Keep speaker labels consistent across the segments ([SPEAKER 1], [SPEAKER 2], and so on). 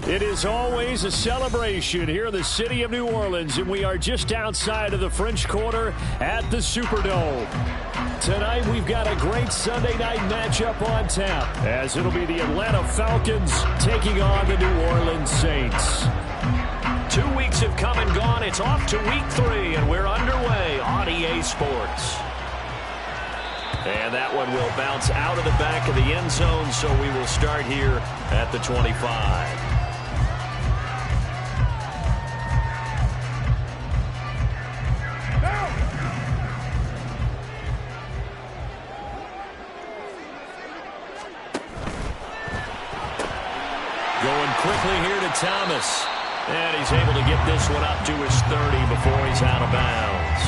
[SPEAKER 1] It is always a celebration here in the city of New Orleans, and we are just outside of the French Quarter at the Superdome. Tonight, we've got a great Sunday night matchup on tap, as it'll be the Atlanta Falcons taking on the New Orleans Saints. 2 weeks have come and gone. It's off to Week 3, and we're underway on EA Sports. And that one will bounce out of the back of the end zone, so we will start here at the 25. Thomas. And he's able to get this one up to his 30 before he's out of bounds.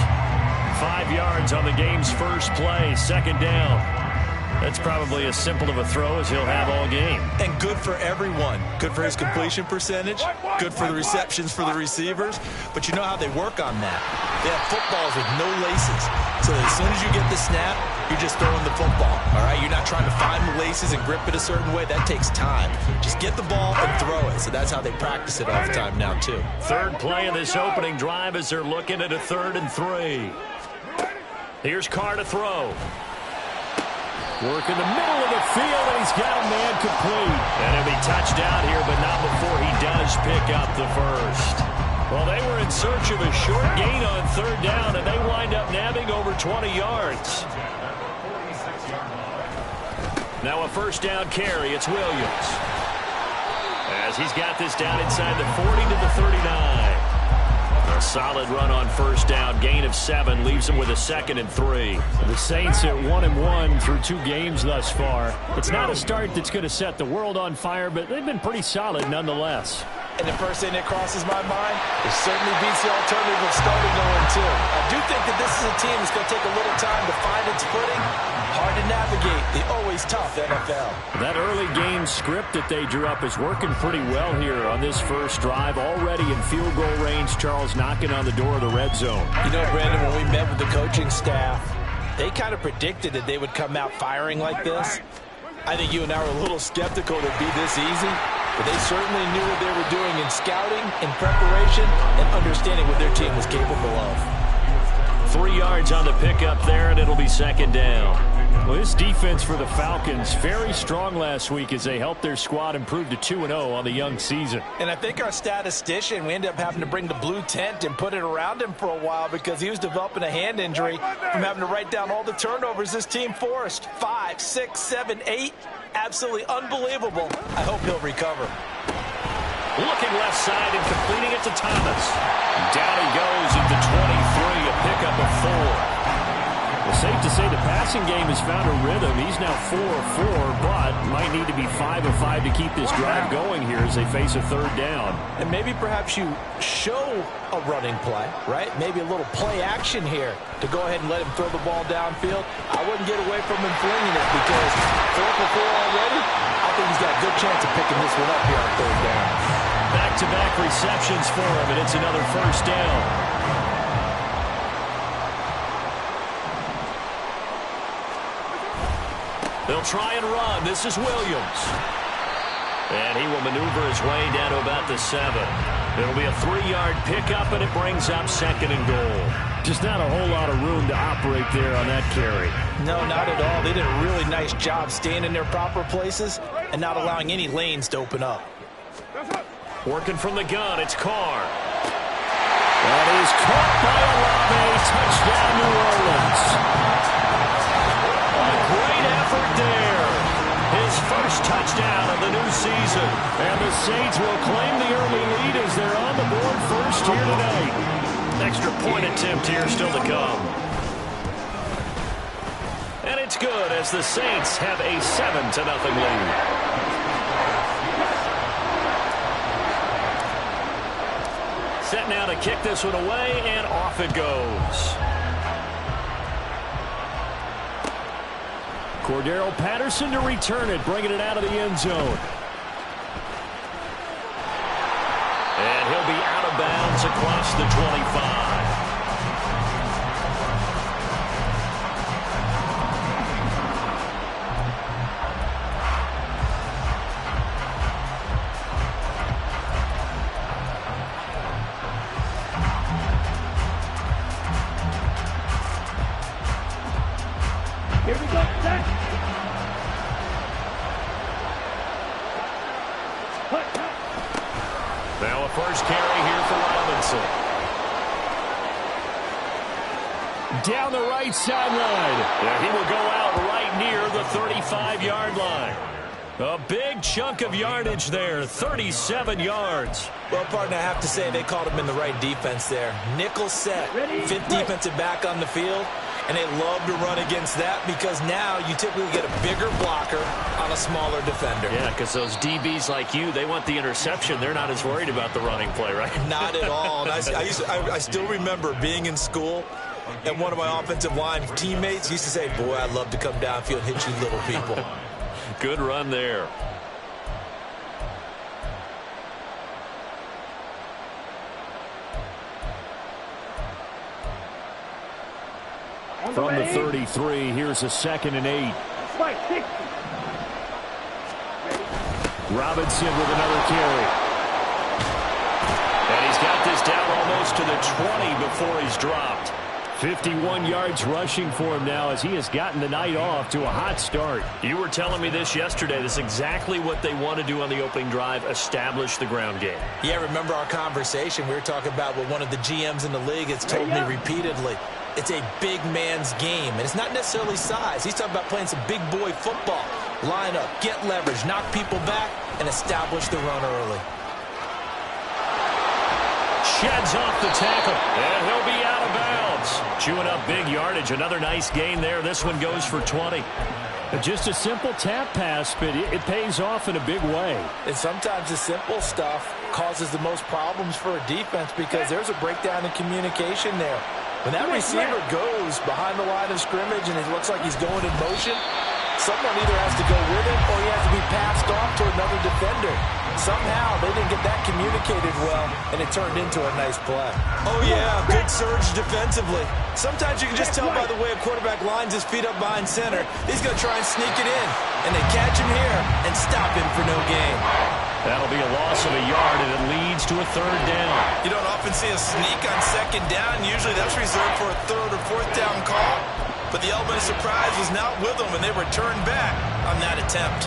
[SPEAKER 1] 5 yards on the game's first play, second down. That's probably as simple of a throw as he'll have all game.
[SPEAKER 2] And good for everyone. Good for his completion percentage. Good for the receptions for the receivers. But you know how they work on that. They have footballs with no laces. So that as soon as you get the snap, you're just throwing the football. All right? You're not trying to find the laces and grip it a certain way. That takes time. Just get the ball and throw it. So that's how they practice it all the time now, too.
[SPEAKER 1] Third play of this opening drive as they're looking at a 3rd and 3. Here's Carr to throw. Work in the middle of the field, and he's got a man complete. And he'll be touched out here, but not before he does pick up the first. Well, they were in search of a short gain on 3rd down, and they wind up nabbing over 20 yards. Now a first down carry. It's Williams. As he's got this down inside the 40 to the 39. A solid run on first down. Gain of 7 leaves him with a 2nd and 3.
[SPEAKER 3] The Saints at 1-1 through 2 games thus far. It's not a start that's going to set the world on fire, but they've been pretty solid nonetheless.
[SPEAKER 2] And the first thing that crosses my mind, it certainly beats the alternative of starting 0-2. I do think that this is a team that's going to take a little time to find its footing. Hard to navigate the always tough NFL.
[SPEAKER 3] That early game script that they drew up is working pretty well here on this first drive. Already in field goal range, Charles knocking on the door of the red zone.
[SPEAKER 2] You know, Brandon, when we met with the coaching staff, they kind of predicted that they would come out firing like this. I think you and I were a little skeptical that it'd be this easy, but they certainly knew what they were doing in scouting, in preparation, and understanding what their team was capable of.
[SPEAKER 1] 3 yards on the pickup there, and it'll be 2nd down.
[SPEAKER 3] Well, this defense for the Falcons, very strong last week as they helped their squad improve to 2-0 on the young season.
[SPEAKER 2] And I think our statistician, we ended up having to bring the blue tent and put it around him for a while because he was developing a hand injury from having to write down all the turnovers this team forced. 5, 6, 7, 8. Absolutely unbelievable. I hope he'll recover.
[SPEAKER 1] Looking left side and completing it to Thomas. Down he goes at the 23, a pickup of 4.
[SPEAKER 3] Well, safe to say the passing game has found a rhythm. He's now 4 of 4, but might need to be 5 of 5 to keep this drive going here as they face a 3rd down.
[SPEAKER 2] And maybe perhaps you show a running play, right? Maybe a little play action here to go ahead and let him throw the ball downfield. I wouldn't get away from him flinging it because 4 for 4 already, I think he's got a good chance of picking this one up here on 3rd down.
[SPEAKER 1] Back-to-back receptions for him, and it's another first down. They'll try and run. This is Williams. And he will maneuver his way down to about the 7. It'll be a 3-yard pickup, and it brings up 2nd and goal.
[SPEAKER 3] Just not a whole lot of room to operate there on that carry.
[SPEAKER 2] No, not at all. They did a really nice job staying in their proper places and not allowing any lanes to open up.
[SPEAKER 1] Working from the gun, it's Carr. That is caught by Olave. Touchdown, New Orleans. A great effort there. His first touchdown of the new season. And the Saints will claim the early lead as they're on the board first here tonight. Extra point attempt here still to come. And it's good as the Saints have a 7-0 lead. Set now to kick this one away, and off it goes.
[SPEAKER 3] Cordero Patterson to return it, bringing it out of the end zone.
[SPEAKER 1] And he'll be out of bounds across the 25.
[SPEAKER 3] Here we go.
[SPEAKER 1] Now a first carry here for Robinson.
[SPEAKER 3] Down the right sideline.
[SPEAKER 1] Yeah, he will go out right near the 35-yard line. A big chunk of yardage there, 37 yards.
[SPEAKER 2] Well, partner, I have to say they called him in the right defense there. Nickel set, 5th defensive back on the field. And they love to run against that because now you typically get a bigger blocker on a smaller defender.
[SPEAKER 3] Yeah, because those DBs like you, they want the interception. They're not as worried about the running play, right?
[SPEAKER 2] Not at all. And I still remember being in school, and one of my offensive line teammates used to say, boy, I'd love to come downfield and hit you little people.
[SPEAKER 3] Good run there.
[SPEAKER 1] From the 33, here's a 2nd and 8. Robinson with another carry.
[SPEAKER 3] And he's got this down almost to the 20 before he's dropped.
[SPEAKER 1] 51 yards rushing for him now as he has gotten the night off to a hot start.
[SPEAKER 3] You were telling me this yesterday. This is exactly what they want to do on the opening drive, establish the ground game.
[SPEAKER 2] Yeah, remember our conversation. We were talking about what one of the GMs in the league has told me repeatedly. It's a big man's game, and it's not necessarily size. He's talking about playing some big boy football. Line up, get leverage, knock people back, and establish the run early.
[SPEAKER 3] Sheds off the tackle, and he'll be out of bounds. Chewing up big yardage. Another nice gain there. This one goes for 20.
[SPEAKER 1] Just a simple tap pass, but it pays off in a big way.
[SPEAKER 2] And sometimes the simple stuff causes the most problems for a defense because there's a breakdown in communication there. When that receiver goes behind the line of scrimmage and it looks like he's going in motion, someone either has to go with him or he has to be passed off to another defender. Somehow they didn't get that communicated well, and it turned into a nice play. Oh, yeah, good surge defensively. Sometimes you can just tell by the way a quarterback lines his feet up behind center. He's going to try and sneak it in, and they catch him here and stop him for no gain.
[SPEAKER 3] That'll be a loss of a yard, and it leads to a 3rd down.
[SPEAKER 2] You don't often see a sneak on 2nd down. Usually that's reserved for a 3rd or 4th down call. But the element of surprise was not with them, and they returned back on that attempt.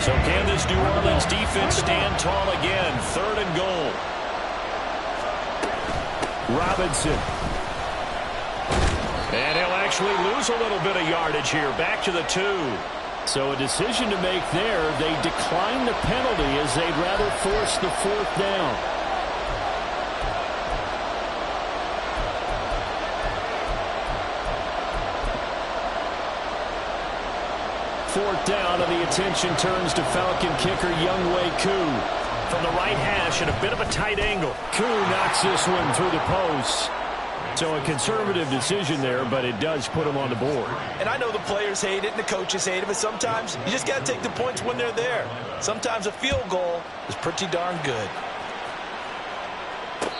[SPEAKER 3] So can this New Orleans defense stand tall again? 3rd and goal.
[SPEAKER 1] Robinson.
[SPEAKER 3] And he'll actually lose a little bit of yardage here. Back to the 2.
[SPEAKER 1] So a decision to make there. They decline the penalty as they'd rather force the 4th down. Fourth down, and the attention turns to Falcon kicker Younghoe Koo.
[SPEAKER 3] From the right hash at a bit of a tight angle.
[SPEAKER 1] Koo knocks this one through the post. So a conservative decision there, but it does put him on the board.
[SPEAKER 2] And I know the players hate it and the coaches hate it, but sometimes you just got to take the points when they're there. Sometimes a field goal is pretty darn good.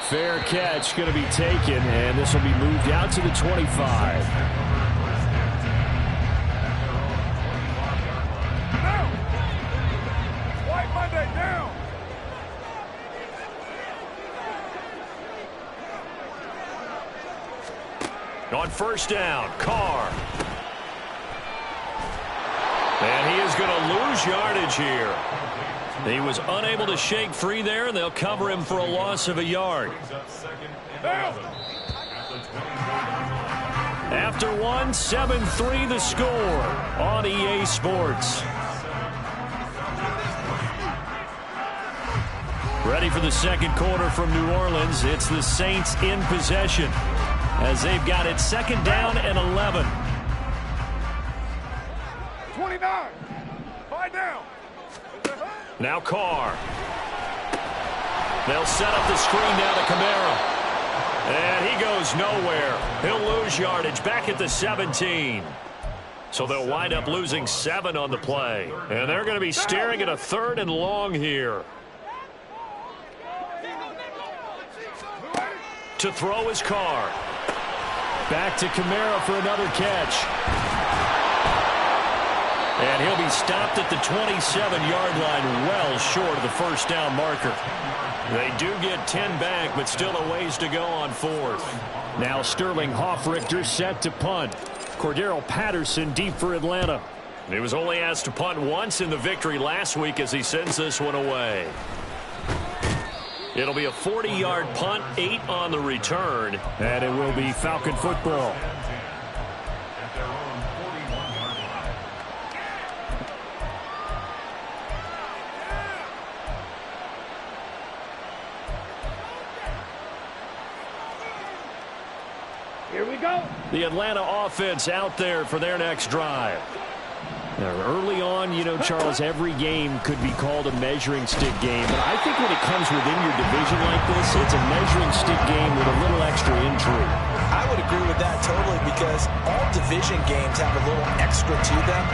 [SPEAKER 1] Fair catch going to be taken, and this will be moved out to the 25.
[SPEAKER 3] On 1st down, Carr. And he is going to lose yardage here. He was unable to shake free there, and they'll cover him for a loss of a yard. After 1, 7-3 the score on EA Sports. Ready for the 2nd quarter from New Orleans. It's the Saints in possession as they've got it 2nd down and 11.
[SPEAKER 4] 29. 5 down.
[SPEAKER 3] Now Carr. They'll set up the screen now to Kamara. And he goes nowhere. He'll lose yardage back at the 17. So they'll wind up losing 7 on the play. And they're going to be staring at a 3rd and long here. To throw is Carr.
[SPEAKER 1] Back to Kamara for another catch.
[SPEAKER 3] And he'll be stopped at the 27-yard line, well short of the 1st down marker. They do get 10 back, but still a ways to go on 4th.
[SPEAKER 1] Now Sterling Hoffrichter set to punt. Cordero Patterson deep for Atlanta.
[SPEAKER 3] He was only asked to punt once in the victory last week as he sends this one away. It'll be a 40-yard punt, 8 on the return.
[SPEAKER 1] And it will be Falcon football.
[SPEAKER 4] Here we go.
[SPEAKER 1] The Atlanta offense out there for their next drive. Now, early on, you know, Charles, every game could be called a measuring stick game. But I think when it comes within your division like this, it's a measuring stick game with a little extra intrigue.
[SPEAKER 2] I would agree with that totally because all division games have a little extra to them.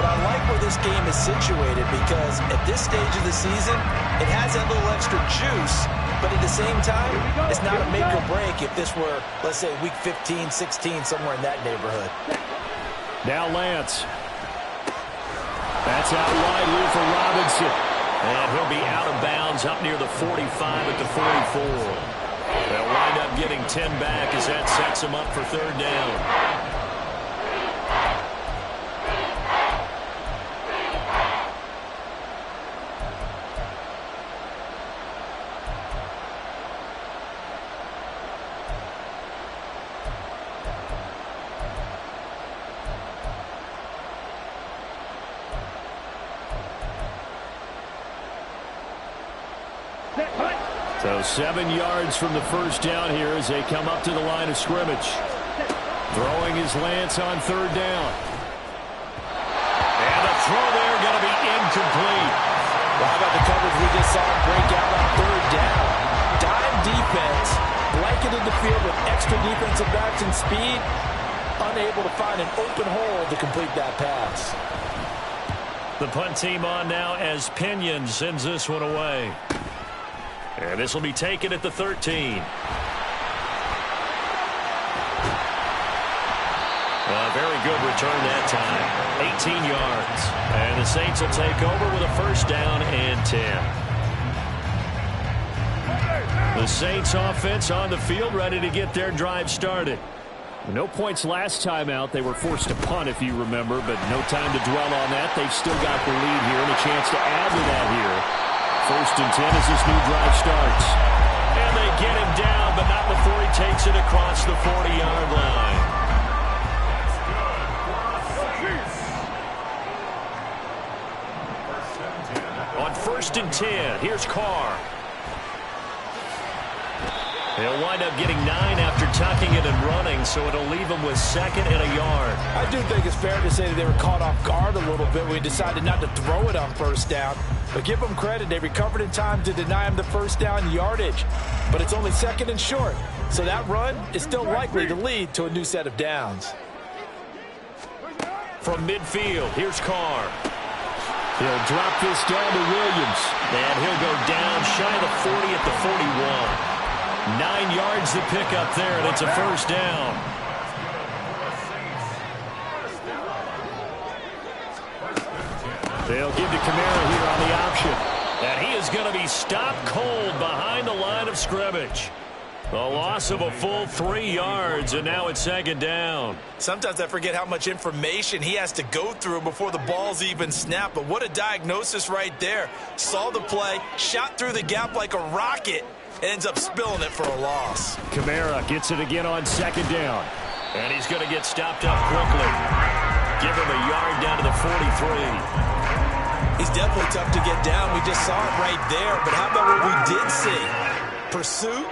[SPEAKER 2] But I like where this game is situated because at this stage of the season, it has that little extra juice. But at the same time, it's not a make or break if this were, let's say, week 15, 16, somewhere in that neighborhood.
[SPEAKER 1] Now Lance. That's out wide here for Robinson. And he'll be out of bounds up near the 45 at the 44. They'll wind up getting 10 back as that sets them up for third down. So 7 yards from the first down here as they come up to the line of scrimmage. Throwing his Lance on third down. And the throw there going to be incomplete.
[SPEAKER 2] Well, how about the coverage we just saw him break out on third down? Dime defense, blanketed the field with extra defensive backs and speed, unable to find an open hole to complete that pass.
[SPEAKER 1] The punt team on now as Pinion sends this one away. And this will be taken at the 13. Very good return that time. 18 yards. And the Saints will take over with a first down and 10. The Saints offense on the field ready to get their drive started. No points last time out. They were forced to punt, if you remember, but no time to dwell on that. They've still got the lead here and a chance to add to that here. First and 10 as this new drive starts. And they get him down, but not before he takes it across the 40-yard line. On first and 10, here's Carr. He'll wind up getting 9 after tucking it and running, so it'll leave him with second and a yard.
[SPEAKER 2] I do think it's fair to say that they were caught off guard a little bit when we decided not to throw it on first down. But give them credit, they recovered in time to deny him the first down yardage. But it's only second and short, so that run is still likely to lead to a new set of downs.
[SPEAKER 1] From midfield, here's Carr. He'll drop this down to Williams. And he'll go down shy of the 40 at the 41. 9 yards to pick up there, and it's a first down. They'll give to Kamara here on the option. And he is going to be stopped cold behind the line of scrimmage. A loss of a full 3 yards, and now it's second down.
[SPEAKER 2] Sometimes I forget how much information he has to go through before the ball's even snapped. But what a diagnosis right there. Saw the play, shot through the gap like a rocket, and ends up spilling it for a loss.
[SPEAKER 1] Kamara gets it again on second down. And he's going to get stopped up quickly. Give him a yard down to the 43.
[SPEAKER 2] He's definitely tough to get down. We just saw it right there. But how about what we did see? Pursuit,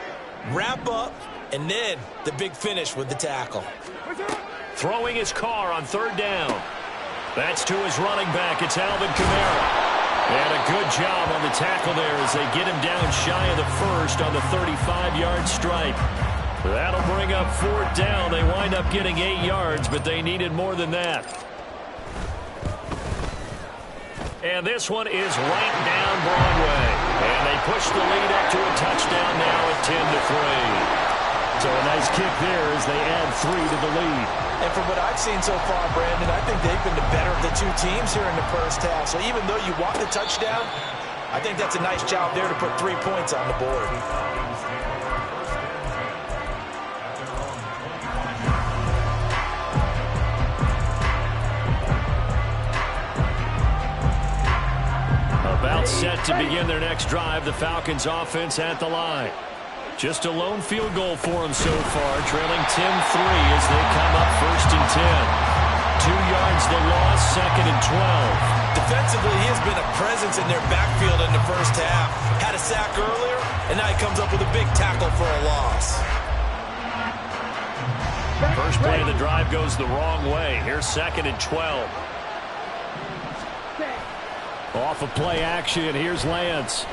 [SPEAKER 2] wrap up, and then the big finish with the tackle.
[SPEAKER 1] Throwing his Carr on third down. That's to his running back. It's Alvin Kamara. And a good job on the tackle there as they get him down shy of the first on the 35-yard stripe. That'll bring up fourth down. They wind up getting 8 yards, but they needed more than that. And this one is right down Broadway. And they push the lead up to a touchdown now at 10-3. So a nice kick there as they add 3 to the lead.
[SPEAKER 2] And from what I've seen so far, Brandon, I think they've been the better of the two teams here in the first half. So even though you want the touchdown, I think that's a nice job there to put 3 points on the board.
[SPEAKER 1] About set to begin their next drive, the Falcons offense at the line. Just a lone field goal for them so far, trailing 10-3 as they come up first and 10. 2 yards the loss, second and 12.
[SPEAKER 2] Defensively, he has been a presence in their backfield in the first half. Had a sack earlier, and now he comes up with a big tackle for a loss.
[SPEAKER 3] First play of the drive goes the wrong way. Here's 2nd and 12.
[SPEAKER 1] Off of play action, here's Lance.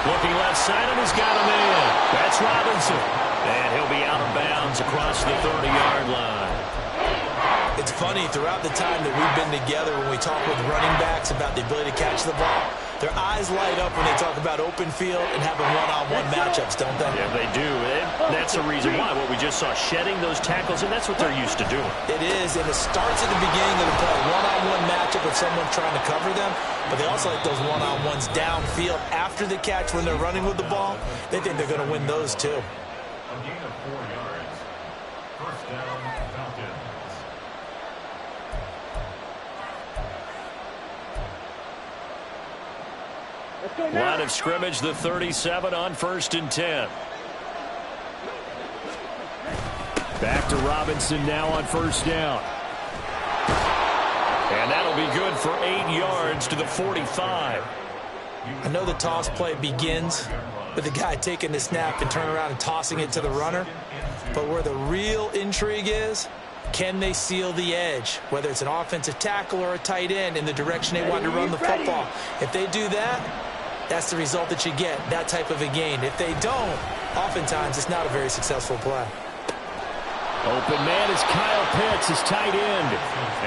[SPEAKER 3] Looking left side, and he's got him in. That's Robinson. And he'll be out of bounds across the 30-yard line.
[SPEAKER 2] It's funny, throughout the time that we've been together, when we talk with running backs about the ability to catch the ball, their eyes light up when they talk about open field and having one-on-one matchups, don't they?
[SPEAKER 3] Yeah, they do. And that's the reason why. What we just saw, shedding those tackles, and that's what they're used to doing.
[SPEAKER 2] It is, and it starts at the beginning of the play, one-on-one matchup with someone trying to cover them, but they also like those one-on-ones downfield after the catch when they're running with the ball. They think they're going to win those, too.
[SPEAKER 5] A gain of 4 yards. First down, Falcons.
[SPEAKER 3] Line of scrimmage, the 37 on 1st and 10.
[SPEAKER 1] Back to Robinson now on 1st down.
[SPEAKER 3] And that'll be good for 8 yards to the 45.
[SPEAKER 2] I know the toss play begins with the guy taking the snap and turning around and tossing it to the runner. But where the real intrigue is, can they seal the edge, whether it's an offensive tackle or a tight end, in the direction they want to run the football? If they do that, that's the result that you get, that type of a gain. If they don't, oftentimes it's not a very successful play.
[SPEAKER 1] Open man is Kyle Pitts, his tight end.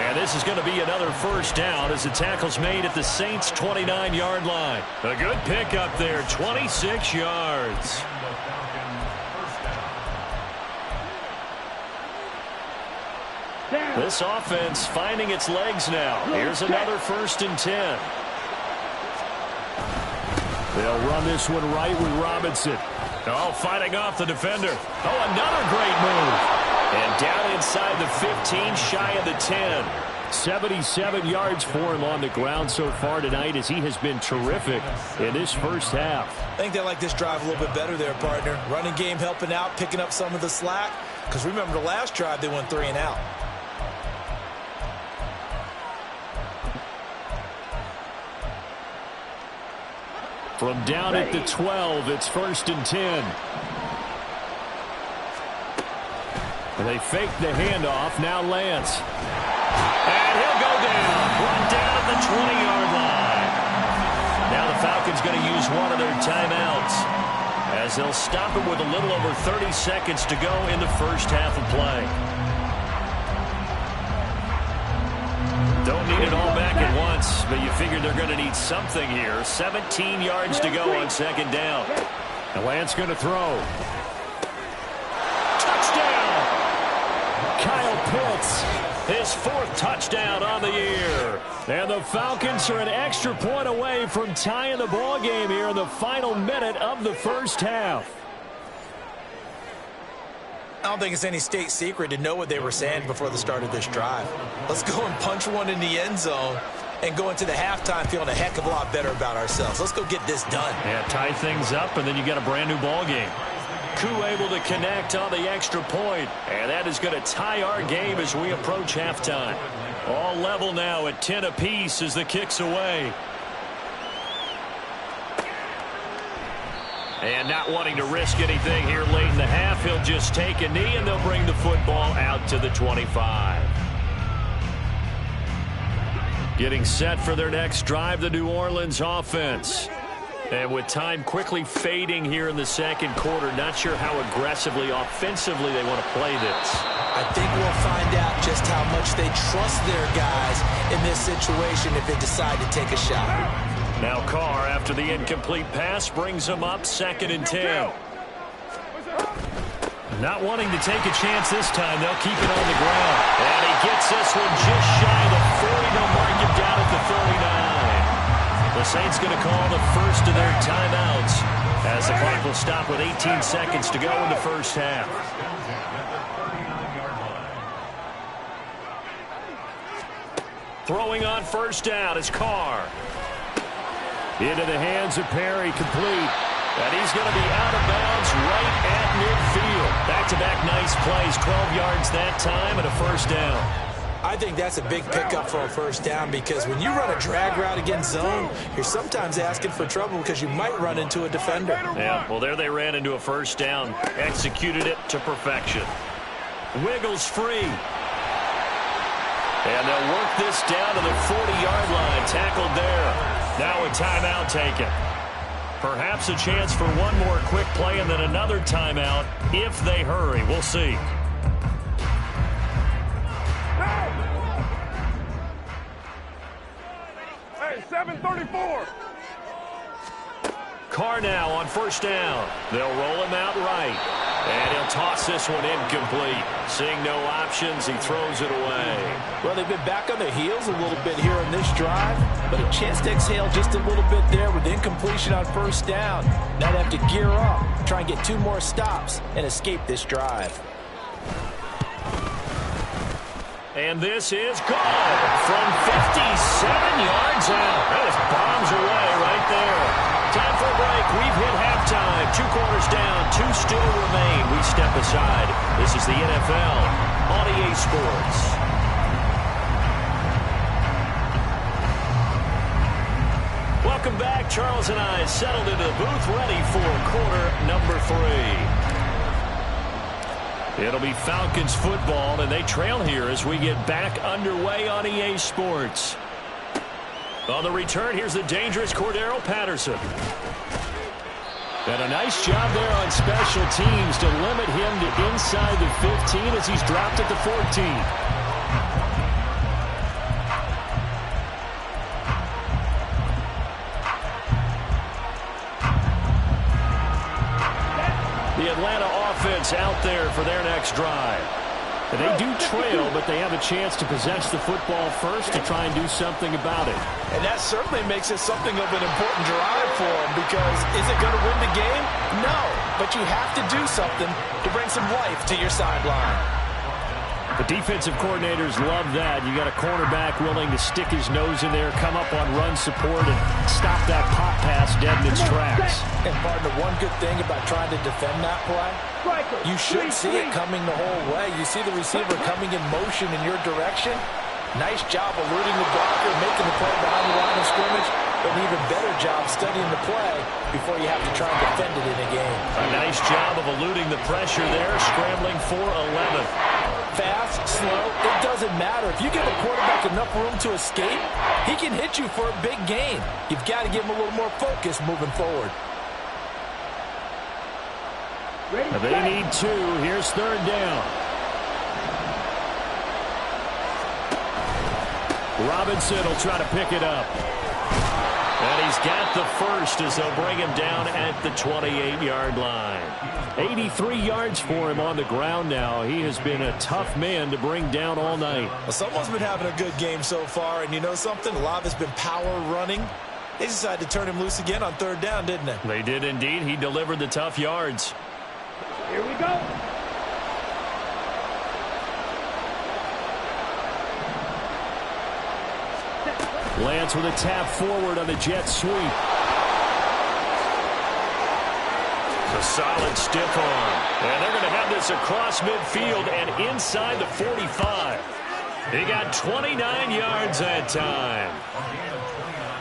[SPEAKER 3] And this is going to be another 1st down as the tackle's made at the Saints' 29-yard line. A good pickup there, 26 yards. This offense finding its legs now. Here's another 1st and 10.
[SPEAKER 1] They'll run this one right with Robinson.
[SPEAKER 3] Oh, fighting off the defender. Oh, another great move. And down inside the 15, shy of the 10.
[SPEAKER 1] 77 yards for him on the ground so far tonight, as he has been terrific in this first half.
[SPEAKER 2] I think they like this drive a little bit better there, partner. Running game helping out, picking up some of the slack. Because remember, the last drive, they went 3 and out.
[SPEAKER 1] From down at the 12, it's 1st and 10. And they fake the handoff. Now Lance.
[SPEAKER 3] And he'll go down. Run down at the 20-yard line. Now the Falcons going to use one of their timeouts, as they'll stop it with a little over 30 seconds to go in the first half of play. Don't need it all back at once, but you figure they're going to need something here. 17 yards to go on 2nd down.
[SPEAKER 1] And Lance going to throw.
[SPEAKER 3] Touchdown!
[SPEAKER 1] Kyle Pitts.
[SPEAKER 3] His 4th touchdown on the year.
[SPEAKER 1] And the Falcons are an extra point away from tying the ball game here in the final minute of the first half.
[SPEAKER 2] I don't think it's any state secret to know what they were saying before the start of this drive. Let's go and punch one in the end zone and go into the halftime feeling a heck of a lot better about ourselves. Let's go get this done.
[SPEAKER 3] Yeah, tie things up, and then you got a brand new ball game. Koo able to connect on the extra point, and that is going to tie our game as we approach halftime. All level now at 10 apiece as the kick's away. And not wanting to risk anything here late in the half, he'll just take a knee, and they'll bring the football out to the 25. Getting set for their next drive, the New Orleans offense. And with time quickly fading here in the 2nd quarter, not sure how aggressively, offensively they want to play this.
[SPEAKER 2] I think we'll find out just how much they trust their guys in this situation if they decide to take a shot.
[SPEAKER 3] Now Carr, after the incomplete pass, brings him up 2nd and 10. Not wanting to take a chance this time, they'll keep it on the ground. And he gets this one just shy of the 40. They'll mark him down at the 39. The Saints going to call the first of their timeouts, as the clock will stop with 18 seconds to go in the first half. Throwing on 1st down is Carr.
[SPEAKER 1] Into the hands of Perry, complete.
[SPEAKER 3] And he's going to be out of bounds right at midfield. Back-to-back nice plays, 12 yards that time and a 1st down.
[SPEAKER 2] I think that's a big pickup for a 1st down, because when you run a drag route against zone, you're sometimes asking for trouble because you might run into a defender.
[SPEAKER 3] Yeah, well, there they ran into a 1st down, executed it to perfection. Wiggles free. And they'll work this down to the 40-yard line. Tackled there. Now a timeout taken. Perhaps a chance for one more quick play and then another timeout if they hurry. We'll see.
[SPEAKER 4] Hey, 7:34.
[SPEAKER 3] Carr now on first down. They'll roll him out right. And he'll toss this one incomplete. Seeing no options, he throws it away.
[SPEAKER 2] Well, they've been back on their heels a little bit here on this drive, but a chance to exhale just a little bit there with incompletion on first down. Now they have to gear up, try and get 2 more stops, and escape this drive.
[SPEAKER 3] And this is good from 57 yards out. That was bombs away right there. Time for a break. We've hit halftime. 2 quarters down. 2 still remain. We step aside. This is the NFL on EA Sports. Welcome back. Charles and I settled into the booth ready for quarter number 3. It'll be Falcons football, and they trail here as we get back underway on EA Sports. On the return, here's the dangerous Cordero Patterson. And a nice job there on special teams to limit him to inside the 15 as he's dropped at the 14. The Atlanta offense out there for their next drive. And they do trail, but they have a chance to possess the football first to try and do something about it.
[SPEAKER 2] And that certainly makes it something of an important drive for them, because is it going to win the game? No, but you have to do something to bring some life to your sideline.
[SPEAKER 3] The defensive coordinators love that. You got a cornerback willing to stick his nose in there, come up on run support, and stop that pop pass dead in its tracks.
[SPEAKER 2] And partner, one good thing about trying to defend that play, you should see it coming the whole way. You see the receiver coming in motion in your direction. Nice job eluding the blocker, making the play behind the line of scrimmage, but an even better job studying the play before you have to try and defend it in a game.
[SPEAKER 3] A nice job of eluding the pressure there, scrambling for 11.
[SPEAKER 2] Fast, slow, it doesn't matter. If you give a quarterback enough room to escape, he can hit you for a big gain. You've got to give him a little more focus moving forward.
[SPEAKER 3] They need 2. Here's third down. Robinson will try to pick it up. And he's got the first as they'll bring him down at the 28-yard line. 83 yards for him on the ground now. He has been a tough man to bring down all night.
[SPEAKER 2] Well, someone's been having a good game so far, and you know something? A lot has been power running. They decided to turn him loose again on third down, didn't they?
[SPEAKER 3] They did indeed. He delivered the tough yards.
[SPEAKER 4] Here we go.
[SPEAKER 3] Lance with a tap forward on the jet sweep. A solid stiff arm. And they're going to have this across midfield and inside the 45. He got 29 yards that time.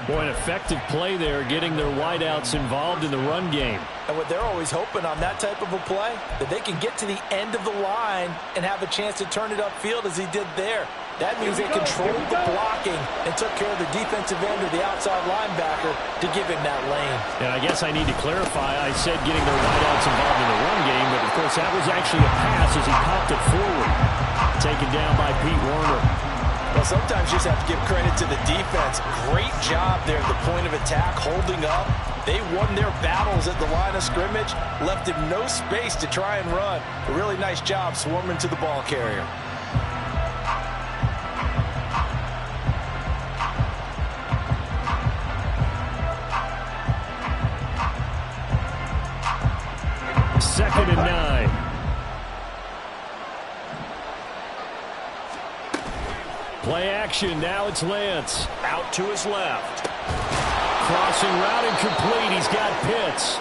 [SPEAKER 3] Boy, an effective play there, getting their wideouts involved in the run game.
[SPEAKER 2] And what they're always hoping on that type of a play, that they can get to the end of the line and have a chance to turn it upfield as he did there. That means they controlled the blocking and took care of the defensive end or the outside linebacker to give him that lane.
[SPEAKER 3] And I guess I need to clarify, I said getting their wideouts involved in the run game, but of course that was actually a pass as he popped it forward. Taken down by Pete Werner.
[SPEAKER 2] Well, sometimes you just have to give credit to the defense. Great job there at the point of attack, holding up. They won their battles at the line of scrimmage, left him no space to try and run. A really nice job swarming to the ball carrier.
[SPEAKER 3] Second and 9. Play action. Now it's Lance. Out to his left. Crossing route incomplete. He's got Pitts.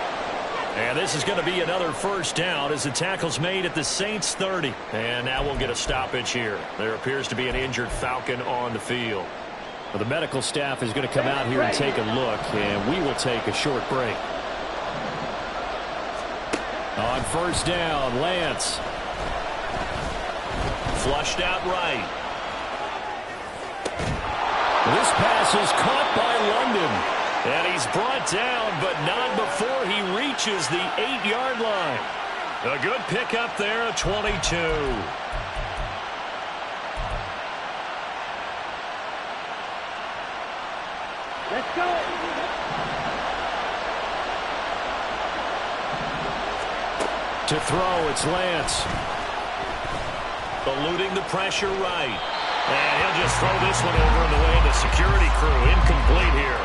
[SPEAKER 3] And this is going to be another first down as the tackle's made at the Saints 30. And now we'll get a stoppage here. There appears to be an injured Falcon on the field. Well, the medical staff is going to come out here and take a look, and we will take a short break. On first down, Lance. Flushed out right.
[SPEAKER 1] This pass is caught by London.
[SPEAKER 3] And he's brought down, but not before he reaches the 8-yard line. A good pickup there, a 22.
[SPEAKER 4] Let's go.
[SPEAKER 1] To throw, it's Lance.
[SPEAKER 3] Eluding the pressure right. And he'll just throw this one over in the way of the security crew. Incomplete here.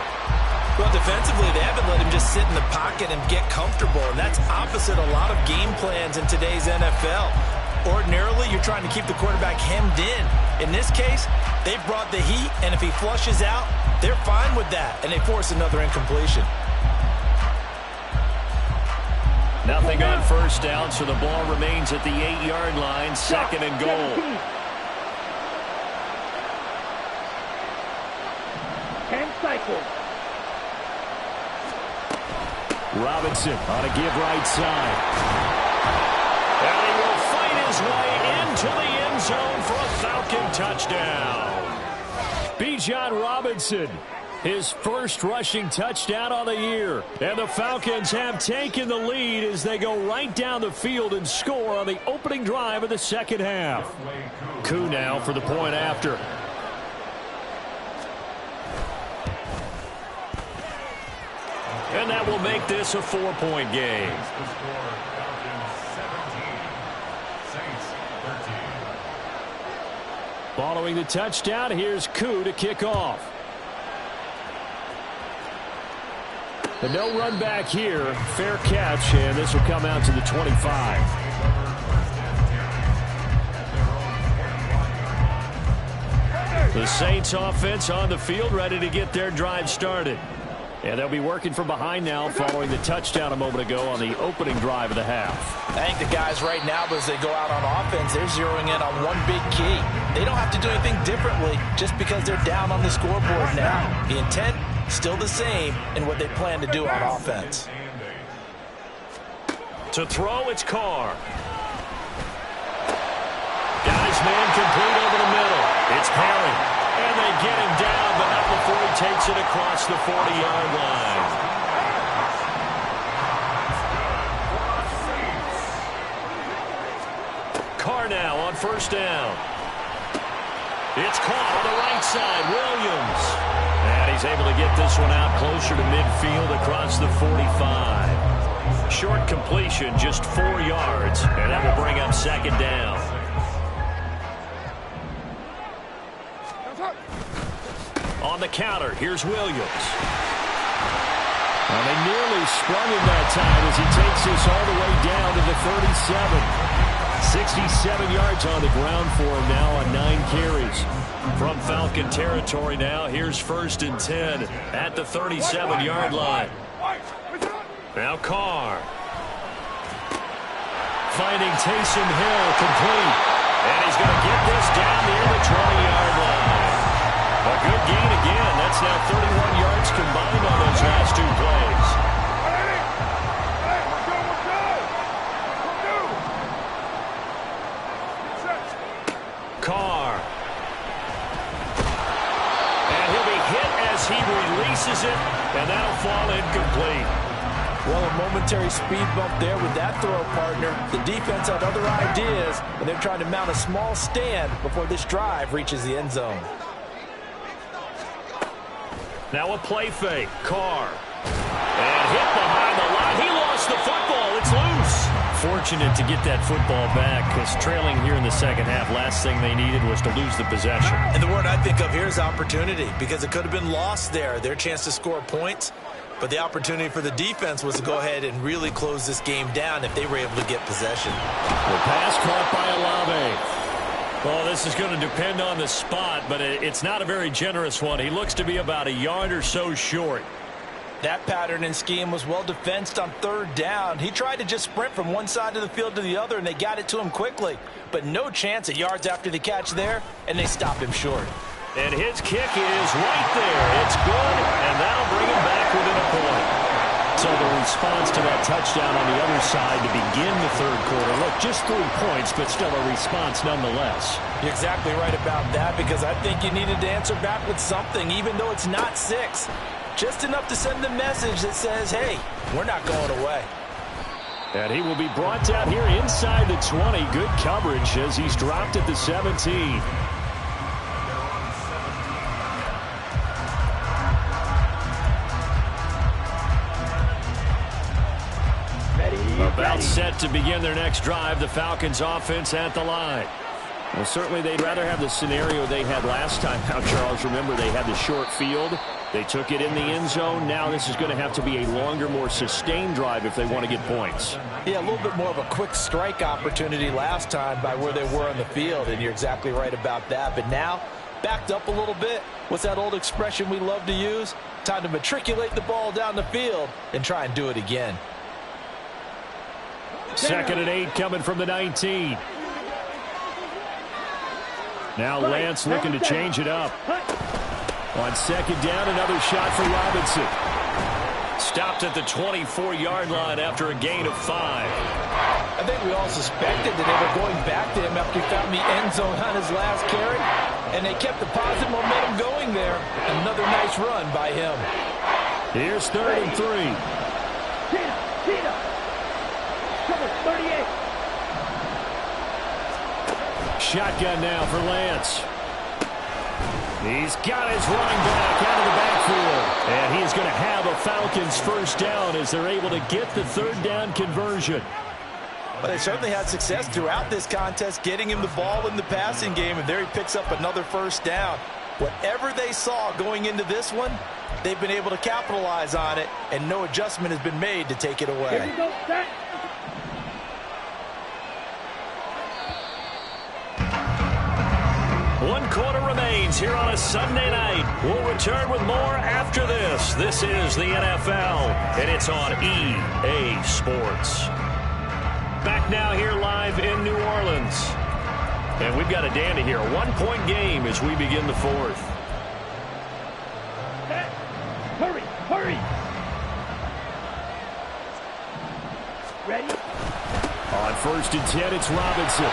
[SPEAKER 2] Well, defensively, they haven't let him just sit in the pocket and get comfortable, and that's opposite a lot of game plans in today's NFL. Ordinarily, you're trying to keep the quarterback hemmed in. In this case, they've brought the heat, and if he flushes out, they're fine with that, and they force another incompletion.
[SPEAKER 3] Nothing on first down, so the ball remains at the 8-yard line, 2nd and goal.
[SPEAKER 4] 10 cycles.
[SPEAKER 1] Robinson on a give right side.
[SPEAKER 3] And he will fight his way into the end zone for a Falcon touchdown.
[SPEAKER 1] Bijan Robinson, his first rushing touchdown on the year. And the Falcons have taken the lead as they go right down the field and score on the opening drive of the second half. Koo now for the point after.
[SPEAKER 3] And that will make this a 4-point game.
[SPEAKER 5] The score, Falcons 17, Saints 13.
[SPEAKER 1] Following the touchdown, here's Koo to kick off. The no run back here, fair catch, and this will come out to the 25. The Saints offense on the field, ready to get their drive started. And they'll be working from behind now following the touchdown a moment ago on the opening drive of the half.
[SPEAKER 2] I think the guys right now, as they go out on offense, they're zeroing in on one big key. They don't have to do anything differently just because they're down on the scoreboard now. The intent, still the same in what they plan to do on offense.
[SPEAKER 3] To throw, it's Carr. Guys, man complete over the middle. It's Perry. And they get him down, but not before he takes it across the 40-yard line. Carr now on first down. It's caught on the right side. Williams. And he's able to get this one out closer to midfield across the 45. Short completion, just 4 yards, and that will bring up second down. On the counter, here's Williams.
[SPEAKER 1] Well, they nearly sprung him that time as he takes this all the way down to the 37. 67 yards on the ground for him now on 9 carries. From Falcon territory now, here's 1st and 10 at the 37-yard line. Now Carr. Finding Taysom Hill complete. And he's going to get this down near the 20-yard line. A good gain again. That's now 31 yards combined on those last 2 plays. Carr. And he'll be hit as he releases it, and that'll fall incomplete.
[SPEAKER 2] Well, a momentary speed bump there with that throw, partner. The defense had other ideas, and they're trying to mount a small stand before this drive reaches the end zone.
[SPEAKER 3] Now a play fake. Carr. And hit behind the line. He lost the football. It's loose.
[SPEAKER 1] Fortunate to get that football back because trailing here in the second half, last thing they needed was to lose the possession.
[SPEAKER 2] And the word I think of here is opportunity, because it could have been lost there. Their chance to score points. But the opportunity for the defense was to go ahead and really close this game down if they were able to get possession.
[SPEAKER 1] The pass caught by Olave.
[SPEAKER 3] Well, this is going to depend on the spot, but it's not a very generous one. He looks to be about a yard or so short.
[SPEAKER 2] That pattern and scheme was well defensed on 3rd down. He tried to just sprint from one side of the field to the other, and they got it to him quickly. But no chance at yards after the catch there, and they stopped him short.
[SPEAKER 3] And his kick is right there. It's good, and that'll bring him back within a point.
[SPEAKER 1] So the response to that touchdown on the other side to begin the third quarter. Look, just 3 points, but still a response nonetheless.
[SPEAKER 2] You're exactly right about that, because I think you needed to answer back with something, even though it's not 6. Just enough to send the message that says, hey, we're not going away.
[SPEAKER 1] And he will be brought down here inside the 20. Good coverage as he's dropped at the 17. About set to begin their next drive, the Falcons offense at the line. Well, certainly they'd rather have the scenario they had last time out, Charles. Remember, they had the short field. They took it in the end zone. Now this is going to have to be a longer, more sustained drive if they want to get points.
[SPEAKER 2] Yeah, a little bit more of a quick strike opportunity last time by where they were on the field, and you're exactly right about that. But now, backed up a little bit. What's that old expression we love to use? Time to matriculate the ball down the field and try and do it again.
[SPEAKER 1] 2nd and 8 coming from the 19. Now Lance looking to change it up. On 2nd down, another shot for Robinson. Stopped at the 24-yard line after a gain of 5.
[SPEAKER 2] I think we all suspected that they were going back to him after he found the end zone on his last carry, and they kept the positive momentum going there. Another nice run by him.
[SPEAKER 1] Here's 3rd and 3.
[SPEAKER 4] Cover 38.
[SPEAKER 1] Shotgun now for Lance. He's got his running back out of the backfield. And he is going to have a Falcons first down as they're able to get the 3rd down conversion.
[SPEAKER 2] But they certainly had success throughout this contest getting him the ball in the passing game, and there he picks up another first down. Whatever they saw going into this one, they've been able to capitalize on it, and no adjustment has been made to take it away.
[SPEAKER 4] Here we go, set.
[SPEAKER 3] One quarter remains here on a Sunday night. We'll return with more after this. This is the NFL, and it's on EA Sports. Back now here live in New Orleans. And we've got a dandy here. A 1-point game as we begin the 4th.
[SPEAKER 4] Set. Hurry, hurry. Ready?
[SPEAKER 1] On 1st and 10, it's Robinson.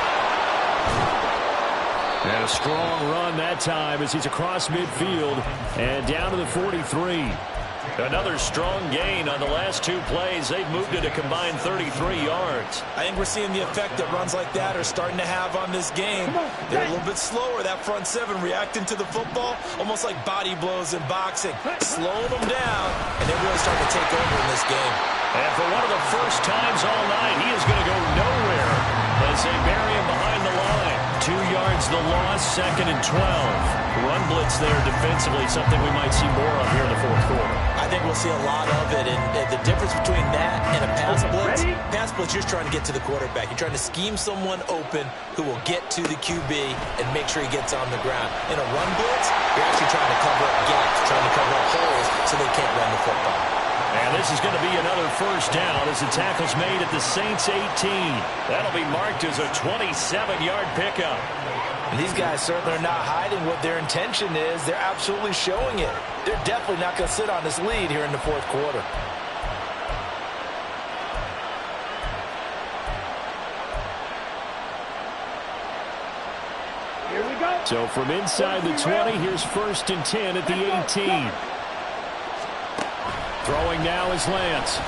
[SPEAKER 1] And a strong run that time as he's across midfield and down to the 43.
[SPEAKER 3] Another strong gain on the last 2 plays. They've moved it a combined 33 yards.
[SPEAKER 2] I think we're seeing the effect that runs like that are starting to have on this game. They're a little bit slower, that front 7 reacting to the football, almost like body blows in boxing. Slowing them down, and they're really starting to take over in this game.
[SPEAKER 3] And for one of the first times all night, he is going to go nowhere as they bury him behind the line.
[SPEAKER 1] 2 yards the loss, 2nd and 12. Run blitz there defensively, something we might see more of here in the 4th quarter.
[SPEAKER 2] I think we'll see a lot of it, and the difference between that and a pass blitz, you're just trying to get to the quarterback. You're trying to scheme someone open who will get to the QB and make sure he gets on the ground. In a run blitz, you're actually trying to cover up gaps, trying to cover up holes so they can't run the football.
[SPEAKER 3] And this is going to be another first down as the tackle's made at the Saints 18. That'll be marked as a 27-yard pickup.
[SPEAKER 2] And these guys certainly are not hiding what their intention is. They're absolutely showing it. They're definitely not going to sit on this lead here in the 4th quarter.
[SPEAKER 4] Here we go.
[SPEAKER 1] So from inside the 20, here's 1st and 10 at the 18. Throwing now is Lance.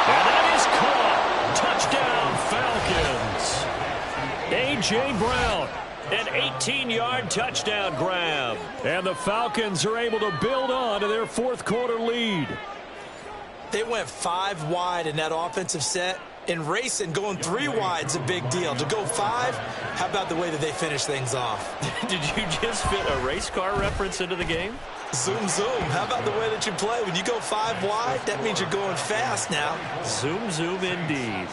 [SPEAKER 3] And that is caught. Touchdown, Falcons. A.J. Brown, an 18-yard touchdown grab.
[SPEAKER 1] And the Falcons are able to build on to their 4th quarter lead.
[SPEAKER 2] They went 5 wide in that offensive set. In racing, going 3 wide's a big deal. To go 5, how about the way that they finish things off?
[SPEAKER 3] Did you just fit a race car reference into the game?
[SPEAKER 2] Zoom, zoom. How about the way that you play? When you go 5 wide, that means you're going fast now.
[SPEAKER 3] Zoom, zoom indeed.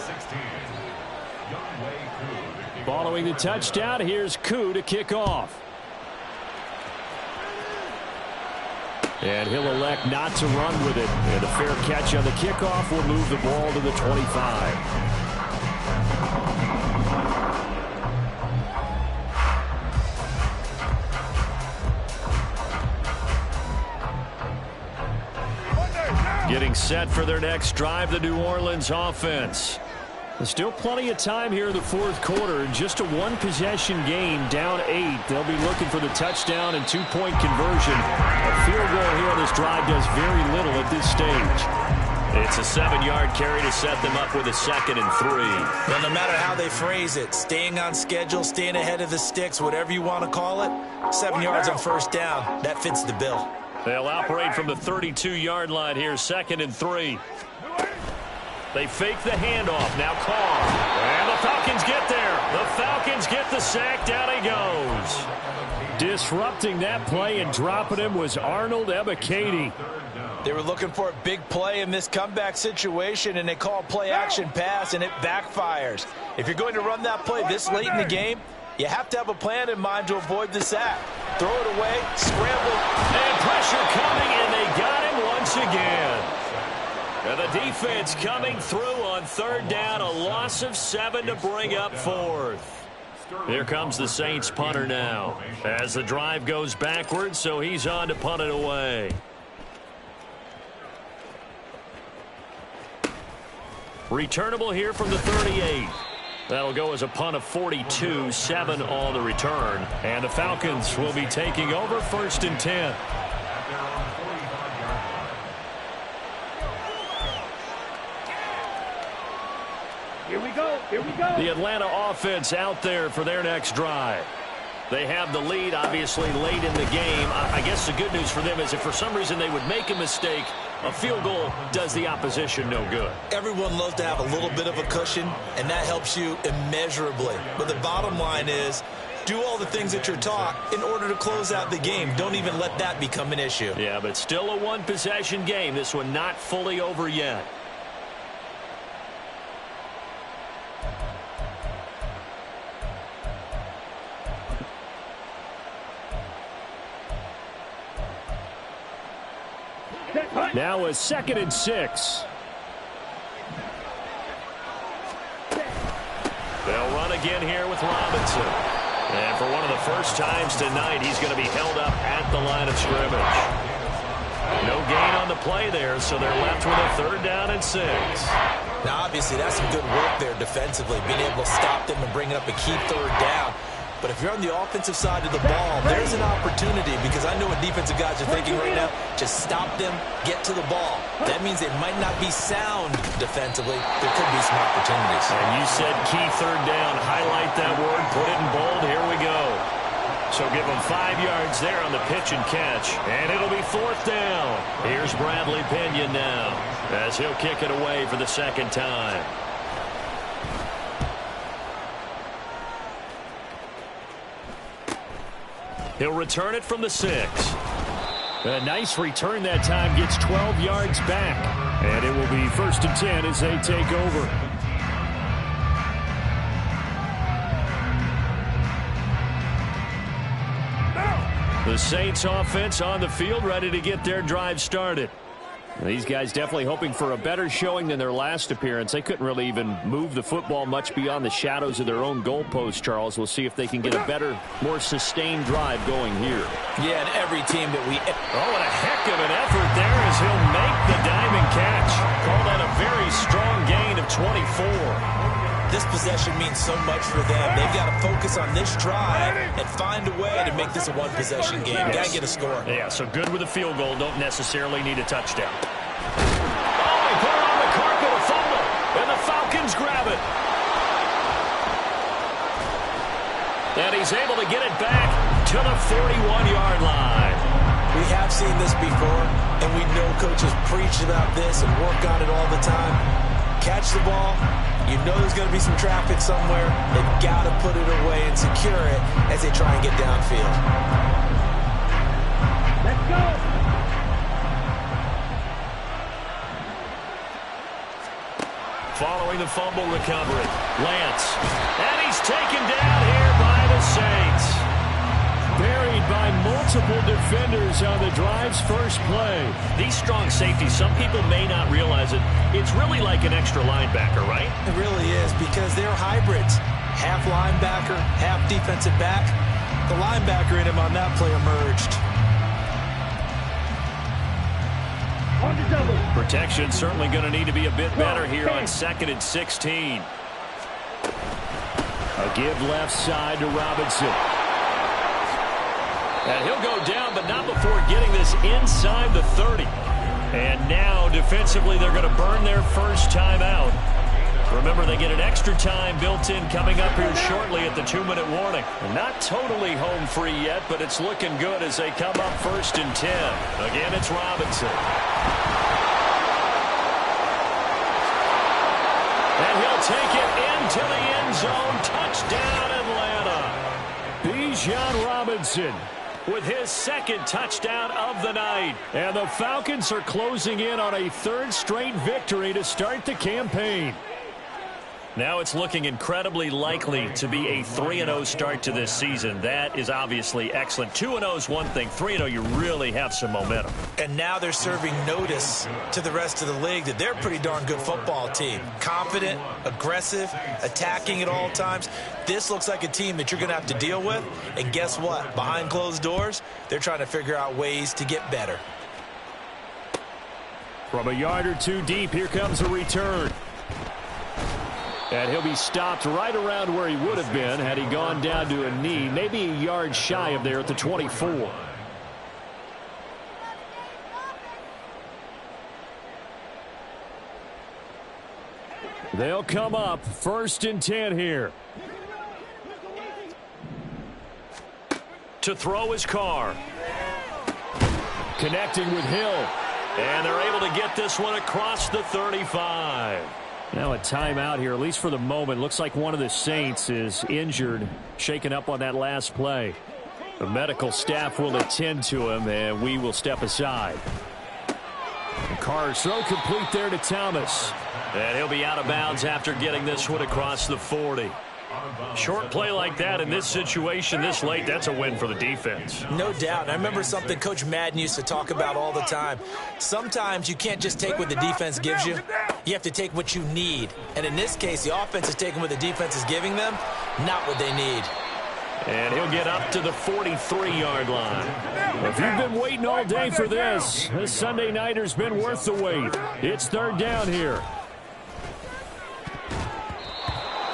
[SPEAKER 1] Following the touchdown, here's Koo to kick off. And he'll elect not to run with it. And a fair catch on the kickoff will move the ball to the 25. Getting set for their next drive, the New Orleans offense. There's still plenty of time here in the fourth quarter. Just a one-possession game, down 8. They'll be looking for the touchdown and two-point conversion. A field goal here on this drive does very little at this stage.
[SPEAKER 3] It's a 7-yard carry to set them up with a 2nd and 3.
[SPEAKER 2] Well, no matter how they phrase it, staying on schedule, staying ahead of the sticks, whatever you want to call it, 7 yards on first down, that fits the bill.
[SPEAKER 3] They'll operate from the 32-yard line here, 2nd and 3. They fake the handoff, now call. And the Falcons get there. The Falcons get the sack, down he goes.
[SPEAKER 1] Disrupting that play and dropping him was Arnold Ebiketie.
[SPEAKER 2] They were looking for a big play in this comeback situation, and they call play-action pass, and it backfires. If you're going to run that play this late in the game, you have to have a plan in mind to avoid the sack. Throw it away, scramble.
[SPEAKER 3] And pressure coming, and they got him once again. And the defense coming through on 3rd down, a loss of 7 to bring up 4th. Here comes the Saints punter now as the drive goes backwards, so he's on to punt it away. Returnable here from the 38. That'll go as a punt of 42, 7 on the return. And the Falcons will be taking over 1st and 10.
[SPEAKER 4] Here we go. Here we go.
[SPEAKER 3] The Atlanta offense out there for their next drive. They have the lead, obviously, late in the game. I guess the good news for them is if for some reason they would make a mistake, a field goal does the opposition no good.
[SPEAKER 2] Everyone loves to have a little bit of a cushion, and that helps you immeasurably. But the bottom line is, do all the things that you're taught in order to close out the game. Don't even let that become an issue.
[SPEAKER 3] Yeah, but still a one-possession game. This one not fully over yet.
[SPEAKER 1] Now a 2nd and 6.
[SPEAKER 3] They'll run again here with Robinson. And for one of the first times tonight, he's going to be held up at the line of scrimmage. No gain on the play there, so they're left with a 3rd down and 6.
[SPEAKER 2] Now, obviously, that's some good work there defensively, being able to stop them and bring up a key 3rd down. But if you're on the offensive side of the ball, there's an opportunity, because I know what defensive guys are thinking right now. Just stop them, get to the ball. That means they might not be sound defensively. There could be some opportunities.
[SPEAKER 3] And you said key 3rd down. Highlight that word. Put it in bold. Here we go. So give them 5 yards there on the pitch and catch. And it'll be 4th down. Here's Bradley Pinion now as he'll kick it away for the 2nd time. He'll return it from the 6.
[SPEAKER 1] A nice return that time, gets 12 yards back. And it will be 1st and 10 as they take over. The Saints offense on the field, ready to get their drive started. These guys definitely hoping for a better showing than their last appearance. They couldn't really even move the football much beyond the shadows of their own goalpost, Charles. We'll see if they can get a better, more sustained drive going here.
[SPEAKER 2] Yeah, and every team that we...
[SPEAKER 3] Oh, and a heck of an effort there as he'll make the diving catch. Call that a very strong gain of 24.
[SPEAKER 2] This possession means so much for them. They've got to focus on this drive and find a way to make this a one-possession game. Got to get a score.
[SPEAKER 3] Yeah, so good with a field goal. Don't necessarily need a touchdown. Oh, he put it on the carpet, a fumble, and the Falcons grab it. And he's able to get it back to the 41-yard line.
[SPEAKER 2] We have seen this before, and we know coaches preach about this and work on it all the time. Catch the ball. You know there's going to be some traffic somewhere. They've got to put it away and secure it as they try and get downfield.
[SPEAKER 4] Let's go.
[SPEAKER 3] Following the fumble recovery, Lance. And he's taken down here by the Saints.
[SPEAKER 1] Buried by multiple defenders on the drive's first play.
[SPEAKER 3] These strong safeties, some people may not realize it. It's really like an extra linebacker, right?
[SPEAKER 2] It really is, because they're hybrids. Half linebacker, half defensive back. The linebacker in him on that play emerged.
[SPEAKER 4] On the double.
[SPEAKER 3] Protection certainly going to need to be a bit better here on 2nd and 16.
[SPEAKER 1] A give left side to Robinson.
[SPEAKER 3] And he'll go down, but not before getting this inside the 30. And now, defensively, they're going to burn their first time out. Remember, they get an extra time built in coming up here shortly at the 2-minute warning. Not totally home free yet, but it's looking good as they come up 1st and 10. Again, it's Robinson. And he'll take it into the end zone. Touchdown, Atlanta.
[SPEAKER 1] Bijan Robinson
[SPEAKER 3] with his 2nd touchdown of the night.
[SPEAKER 1] And the Falcons are closing in on a 3rd straight victory to start the campaign.
[SPEAKER 3] Now it's looking incredibly likely to be a 3-0 start to this season. That is obviously excellent. 2-0 is one thing. 3-0, you really have some momentum.
[SPEAKER 2] And now they're serving notice to the rest of the league that they're a pretty darn good football team. Confident, aggressive, attacking at all times. This looks like a team that you're going to have to deal with. And guess what? Behind closed doors, they're trying to figure out ways to get better.
[SPEAKER 1] From a yard or two deep, here comes a return. And he'll be stopped right around where he would have been had he gone down to a knee, maybe a yard shy of there at the 24. They'll come up 1st and 10 here.
[SPEAKER 3] To throw his Carr.
[SPEAKER 1] Connecting with Hill.
[SPEAKER 3] And they're able to get this one across the 35.
[SPEAKER 1] Now a timeout here, at least for the moment. Looks like one of the Saints is injured, shaken up on that last play. The medical staff will attend to him, and we will step aside. Carr's throw complete there to Thomas.
[SPEAKER 3] And he'll be out of bounds after getting this one across the 40. Short play like that in this situation this late, that's a win for the defense.
[SPEAKER 2] No doubt. I remember something Coach Madden used to talk about all the time. Sometimes you can't just take what the defense gives you. You have to take what you need. And in this case, the offense is taking what the defense is giving them, not what they need.
[SPEAKER 3] And he'll get up to the 43-yard line.
[SPEAKER 1] If you've been waiting all day for this Sunday nighter's been worth the wait. It's 3rd down here.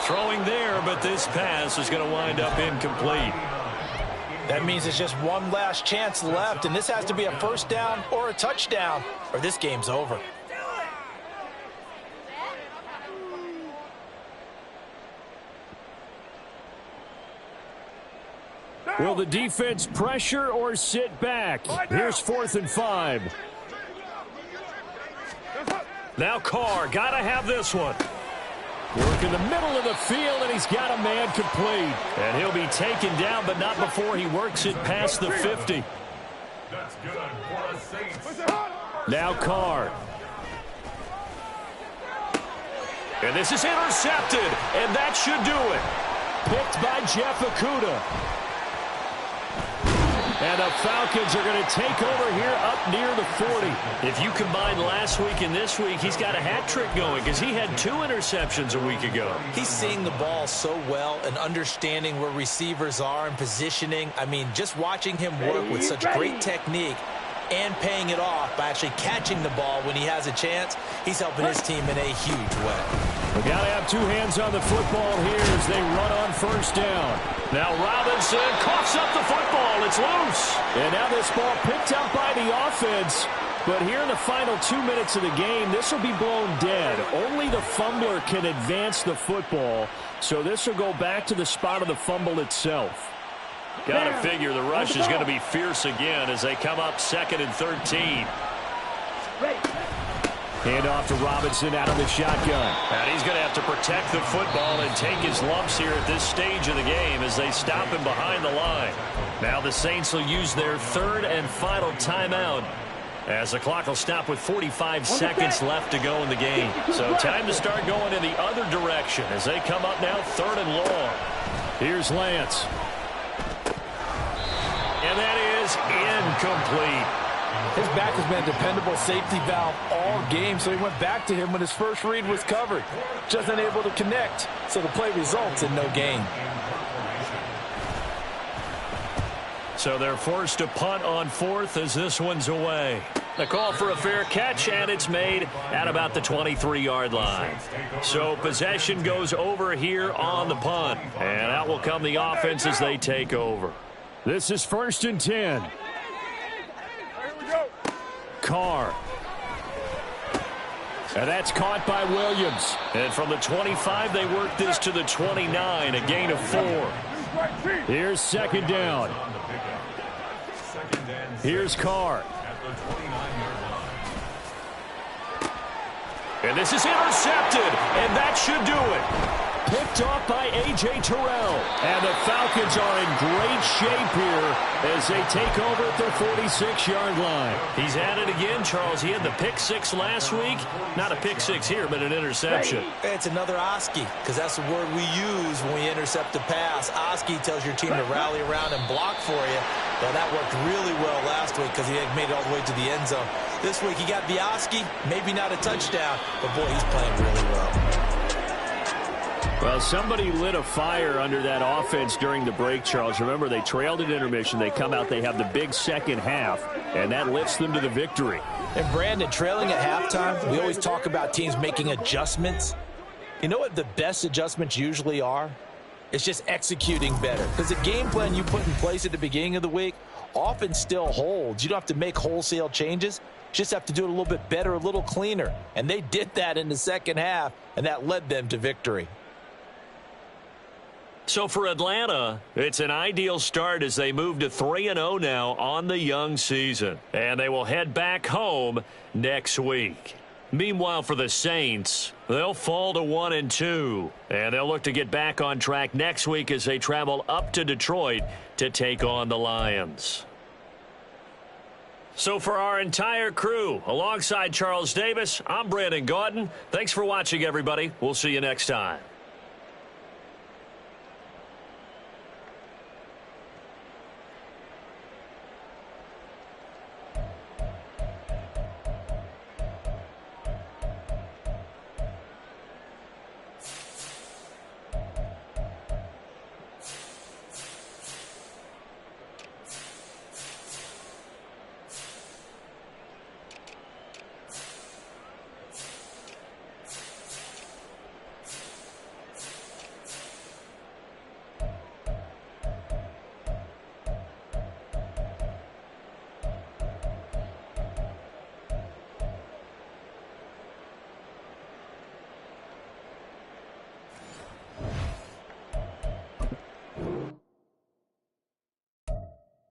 [SPEAKER 3] Throwing there, but this pass is going to wind up incomplete.
[SPEAKER 2] That means there's just one last chance left, and this has to be a 1st down or a touchdown, or this game's over.
[SPEAKER 1] Will the defense pressure or sit back? Here's 4th and 5.
[SPEAKER 3] Now Carr, got to have this one.
[SPEAKER 1] Work in the middle of the field, and he's got a man complete.
[SPEAKER 3] And he'll be taken down, but not before he works it past the 50.
[SPEAKER 5] That's good for the Saints.
[SPEAKER 1] Now Carr.
[SPEAKER 3] And this is intercepted, and that should do it.
[SPEAKER 1] Picked by Jeff Okudah. And the Falcons are going to take over here up near the 40.
[SPEAKER 3] If you combine last week and this week, he's got a hat trick going because he had 2 interceptions a week ago.
[SPEAKER 2] He's seeing the ball so well and understanding where receivers are and positioning. I mean, just watching him work with such great technique and paying it off by actually catching the ball when he has a chance, he's helping his team in a huge way.
[SPEAKER 1] We got to have 2 hands on the football here as they run on 1st down.
[SPEAKER 3] Now Robinson coughs up the football. It's loose.
[SPEAKER 1] And now this ball picked up by the offense. But here in the final 2 minutes of the game, this will be blown dead. Only the fumbler can advance the football. So this will go back to the spot of the fumble itself.
[SPEAKER 3] Got to figure the rush is going to be fierce again as they come up 2nd and 13.
[SPEAKER 1] Hand off to Robinson out of the shotgun.
[SPEAKER 3] And he's going to have to protect the football and take his lumps here at this stage of the game as they stop him behind the line. Now the Saints will use their 3rd and final timeout as the clock will stop with 45 seconds left to go in the game. So time to start going in the other direction as they come up now 3rd and long.
[SPEAKER 1] Here's Lance.
[SPEAKER 3] And that is incomplete.
[SPEAKER 6] His back has been a dependable safety valve all game, so he went back to him when his first read was covered. Just unable to connect, so the play results in no gain.
[SPEAKER 3] So they're forced to punt on 4th as this one's away. The call for a fair catch, and it's made at about the 23-yard line. So possession goes over here on the punt. And out will come the offense as they take over.
[SPEAKER 1] This is 1st and 10. Carr. And that's caught by Williams.
[SPEAKER 3] And from the 25, they work this to the 29, a gain of 4.
[SPEAKER 1] Here's 2nd down. Here's Carr.
[SPEAKER 3] And this is intercepted, and that should do it.
[SPEAKER 1] Picked off by A.J. Terrell. And the Falcons are in great shape here as they take over at their 46-yard line.
[SPEAKER 3] He's at it again, Charles. He had the pick 6 last week. Not a pick 6 here, but an interception.
[SPEAKER 2] It's another Oski, because that's the word we use when we intercept a pass. Oski tells your team to rally around and block for you. Well, that worked really well last week because he had made it all the way to the end zone. This week he got the Oski, maybe not a touchdown, but boy, he's playing really well.
[SPEAKER 1] Well, somebody lit a fire under that offense during the break, Charles. Remember, they trailed at intermission. They come out, they have the big second half, and that lifts them to the victory.
[SPEAKER 6] And, Brandon, trailing at halftime, we always talk about teams making adjustments. You know what the best adjustments usually are? It's just executing better. Because the game plan you put in place at the beginning of the week often still holds. You don't have to make wholesale changes. Just have to do it a little bit better, a little cleaner. And they did that in the second half, and that led them to victory.
[SPEAKER 3] So for Atlanta, it's an ideal start as they move to 3-0 now on the young season. And they will head back home next week. Meanwhile, for the Saints, they'll fall to 1-2. And they'll look to get back on track next week as they travel up to Detroit to take on the Lions. So for our entire crew, alongside Charles Davis, I'm Brandon Gaudin. Thanks for watching, everybody. We'll see you next time.